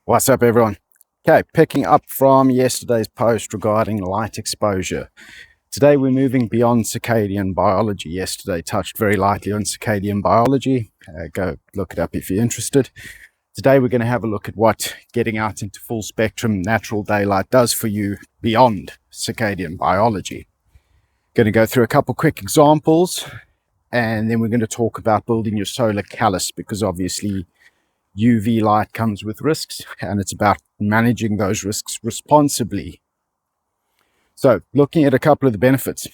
What's up, everyone? Okay, picking up from yesterday's post regarding light exposure. Today we're moving beyond circadian biology. Yesterday touched very lightly on circadian biology. Go look it up if you're interested. Today we're going to have a look at what getting out into full spectrum natural daylight does for you beyond circadian biology. Going to go through a couple quick examples, and then we're going to talk about building your solar callus, because obviously UV light comes with risks, and it's about managing those risks responsibly. So, looking at a couple of the benefits.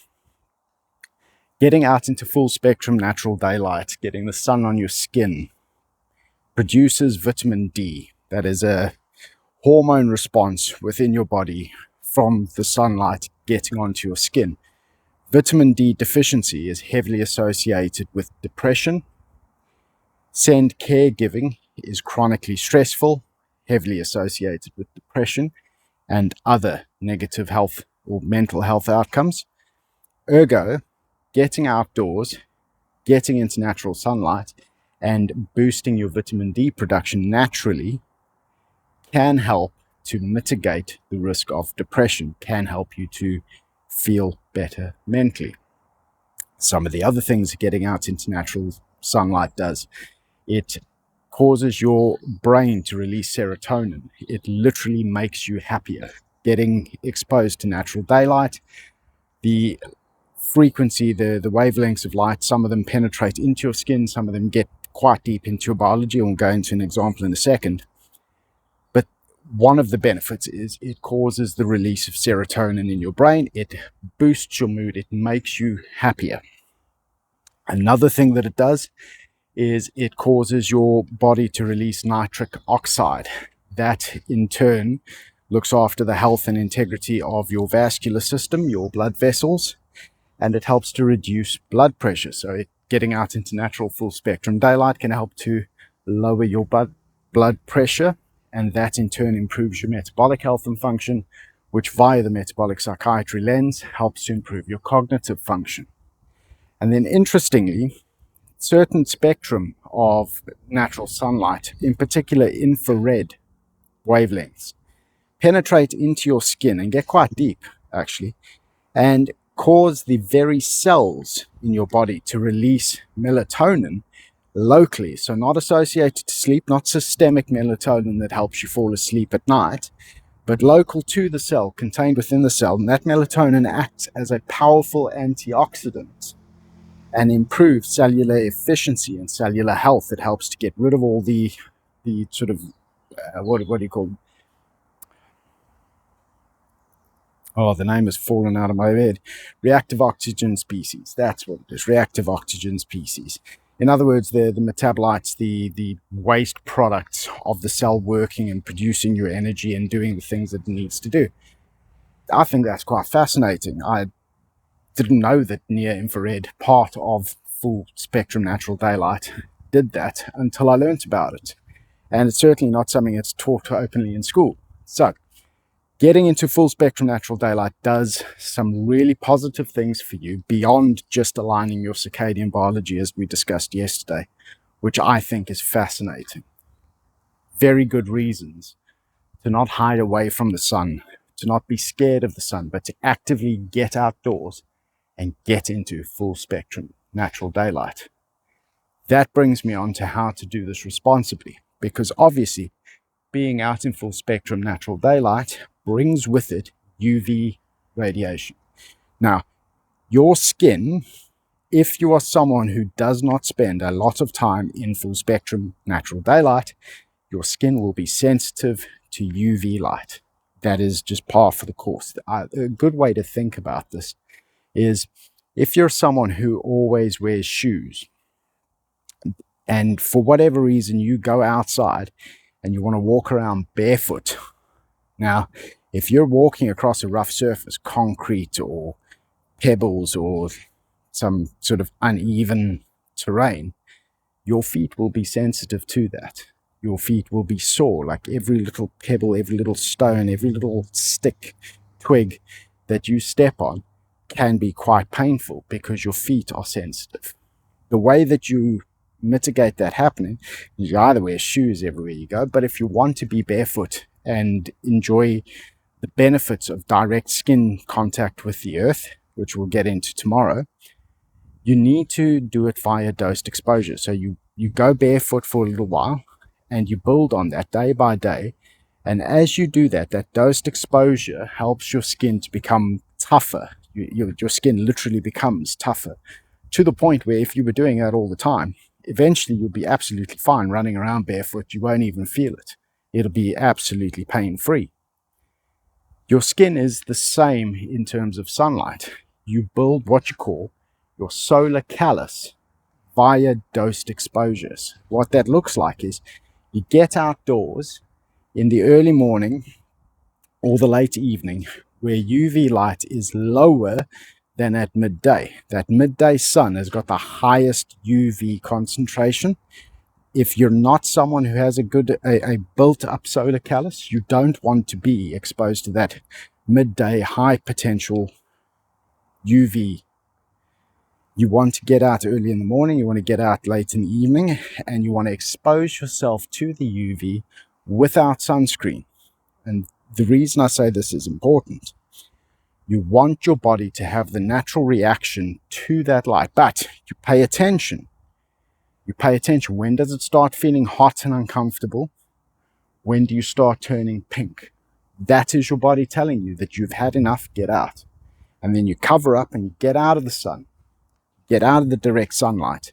Getting out into full spectrum natural daylight, getting the sun on your skin, produces vitamin D. That is a hormone response within your body from the sunlight getting onto your skin. Vitamin D deficiency is heavily associated with depression. Caregiving is chronically stressful, heavily associated with depression and other negative health or mental health outcomes. Ergo, getting outdoors, getting into natural sunlight, and boosting your vitamin D production naturally can help to mitigate the risk of depression, can help you to feel better mentally. Some of the other things getting out into natural sunlight does, it causes your brain to release serotonin. It literally makes you happier. Getting exposed to natural daylight, the frequency, the wavelengths of light, some of them penetrate into your skin, some of them get quite deep into your biology. I'll go into an example in a second. But one of the benefits is it causes the release of serotonin in your brain. It boosts your mood. It makes you happier. Another thing that it does is it causes your body to release nitric oxide. That in turn looks after the health and integrity of your vascular system, your blood vessels, and it helps to reduce blood pressure. So getting out into natural full spectrum daylight can help to lower your blood pressure, and that in turn improves your metabolic health and function, which via the metabolic psychiatry lens helps to improve your cognitive function. And then interestingly, certain spectrum of natural sunlight, in particular infrared wavelengths, penetrate into your skin and get quite deep, actually, and cause the very cells in your body to release melatonin locally. So not associated to sleep, not systemic melatonin that helps you fall asleep at night, but local to the cell, contained within the cell. And that melatonin acts as a powerful antioxidant and improve cellular efficiency and cellular health. It helps to get rid of all the sort of, what do you call them? Oh, the name has fallen out of my head. Reactive oxygen species. That's what it is, reactive oxygen species. In other words, the metabolites, the waste products of the cell working and producing your energy and doing the things that it needs to do. I think that's quite fascinating. I didn't know that near infrared part of full spectrum natural daylight did that until I learned about it. And it's certainly not something that's taught openly in school. So getting into full spectrum natural daylight does some really positive things for you beyond just aligning your circadian biology, as we discussed yesterday, which I think is fascinating. Very good reasons to not hide away from the sun, to not be scared of the sun, but to actively get outdoors and get into full spectrum natural daylight. That brings me on to how to do this responsibly, because obviously being out in full spectrum natural daylight brings with it UV radiation. Now, your skin, if you are someone who does not spend a lot of time in full spectrum natural daylight, your skin will be sensitive to UV light. That is just par for the course. A good way to think about this is if you're someone who always wears shoes, and for whatever reason you go outside and you want to walk around barefoot. Now, if you're walking across a rough surface, concrete or pebbles or some sort of uneven terrain, your feet will be sensitive to that. Your feet will be sore, like every little pebble, every little stone, every little stick, twig that you step on can be quite painful because your feet are sensitive. The way that you mitigate that happening, you either wear shoes everywhere you go, but if you want to be barefoot and enjoy the benefits of direct skin contact with the earth, which we'll get into tomorrow, you need to do it via dosed exposure. So you go barefoot for a little while and you build on that day by day. And as you do that, that dosed exposure helps your skin to become tougher. Your skin literally becomes tougher, to the point where if you were doing that all the time, eventually you'll be absolutely fine running around barefoot. You won't even feel it. It'll be absolutely pain-free. Your skin is the same in terms of sunlight. You build what you call your solar callus via dosed exposures. What that looks like is you get outdoors in the early morning or the late evening where UV light is lower than at midday. That midday sun has got the highest UV concentration. If you're not someone who has a built-up solar callus, you don't want to be exposed to that midday high potential UV. You want to get out early in the morning, you want to get out late in the evening, and you want to expose yourself to the UV without sunscreen. And the reason I say this is important, you want your body to have the natural reaction to that light, but you pay attention. You pay attention. When does it start feeling hot and uncomfortable? When do you start turning pink? That is your body telling you that you've had enough, get out. And then you cover up and you get out of the sun, get out of the direct sunlight.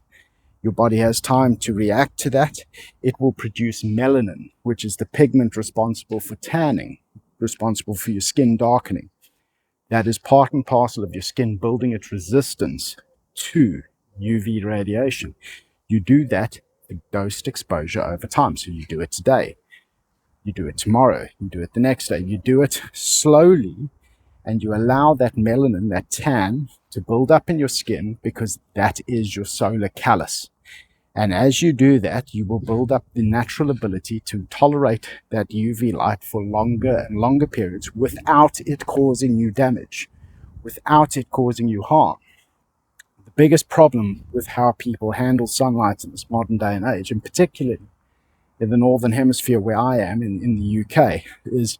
Your body has time to react to that. It will produce melanin, which is the pigment responsible for tanning, responsible for your skin darkening. That is part and parcel of your skin building its resistance to UV radiation. You do that with dosed exposure over time. So you do it today, you do it tomorrow, you do it the next day. You do it slowly, and you allow that melanin, that tan, to build up in your skin, because that is your solar callus. And as you do that, you will build up the natural ability to tolerate that UV light for longer and longer periods without it causing you damage, without it causing you harm. The biggest problem with how people handle sunlight in this modern day and age, and particularly in the Northern Hemisphere where I am in the UK, is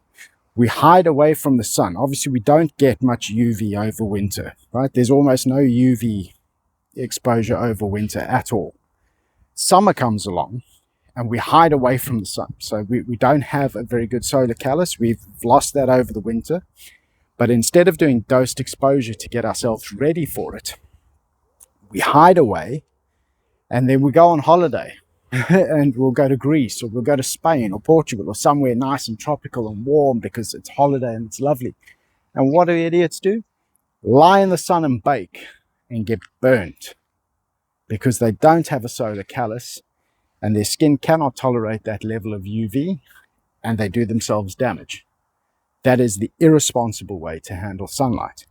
we hide away from the sun. Obviously, we don't get much UV over winter, right? There's almost no UV exposure over winter at all. Summer comes along and we hide away from the sun. So we don't have a very good solar callus. We've lost that over the winter. But instead of doing dosed exposure to get ourselves ready for it, we hide away and then we go on holiday. And we'll go to Greece, or we'll go to Spain or Portugal, or somewhere nice and tropical and warm because it's holiday and it's lovely. And what do idiots do? Lie in the sun and bake and get burnt because they don't have a solar callus and their skin cannot tolerate that level of UV, and they do themselves damage. That is the irresponsible way to handle sunlight.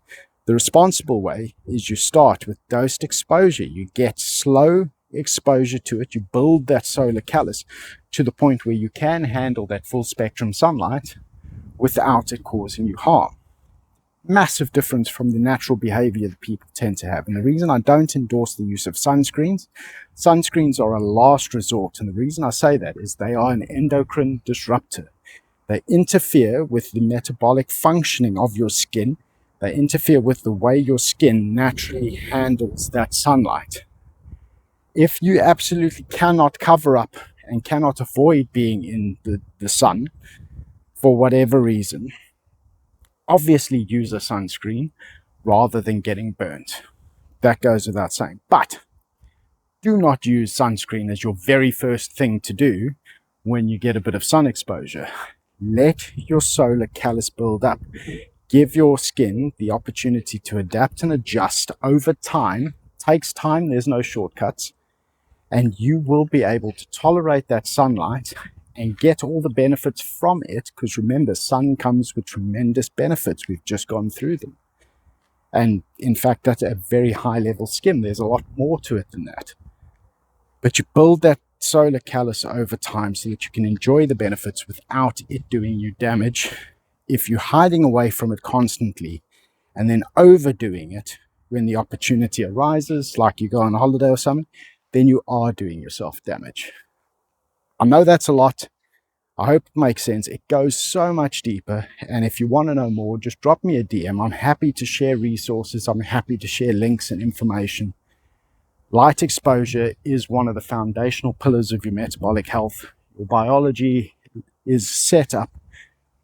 The responsible way is you start with dosed exposure. You get slow exposure to it. You build that solar callus to the point where you can handle that full spectrum sunlight without it causing you harm. Massive difference from the natural behavior that people tend to have. And the reason I don't endorse the use of sunscreens are a last resort. And the reason I say that is they are an endocrine disruptor. They interfere with the metabolic functioning of your skin. They interfere with the way your skin naturally handles that sunlight. If you absolutely cannot cover up and cannot avoid being in the sun for whatever reason, obviously use a sunscreen rather than getting burnt. That goes without saying. But do not use sunscreen as your very first thing to do when you get a bit of sun exposure. Let your solar callus build up. Give your skin the opportunity to adapt and adjust over time. It takes time, there's no shortcuts. And you will be able to tolerate that sunlight and get all the benefits from it, because remember, sun comes with tremendous benefits. We've just gone through them. And in fact, that's a very high level skin. There's a lot more to it than that. But you build that solar callus over time so that you can enjoy the benefits without it doing you damage. If you're hiding away from it constantly and then overdoing it when the opportunity arises, like you go on a holiday or something, then you are doing yourself damage. I know that's a lot. I hope it makes sense. It goes so much deeper. And if you want to know more, just drop me a DM. I'm happy to share resources. I'm happy to share links and information. Light exposure is one of the foundational pillars of your metabolic health. Your biology is set up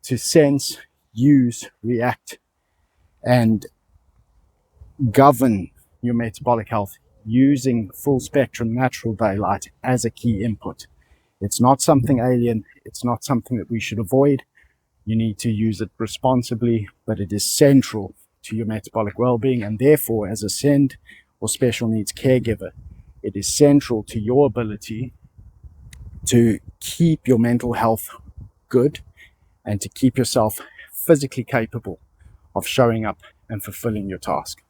to sense, use, react, and govern your metabolic health using full spectrum natural daylight as a key input. It's not something alien. It's not something that we should avoid. You need to use it responsibly, but it is central to your metabolic well-being, and therefore, as a SEND or special needs caregiver, it is central to your ability to keep your mental health good and to keep yourself physically capable of showing up and fulfilling your task.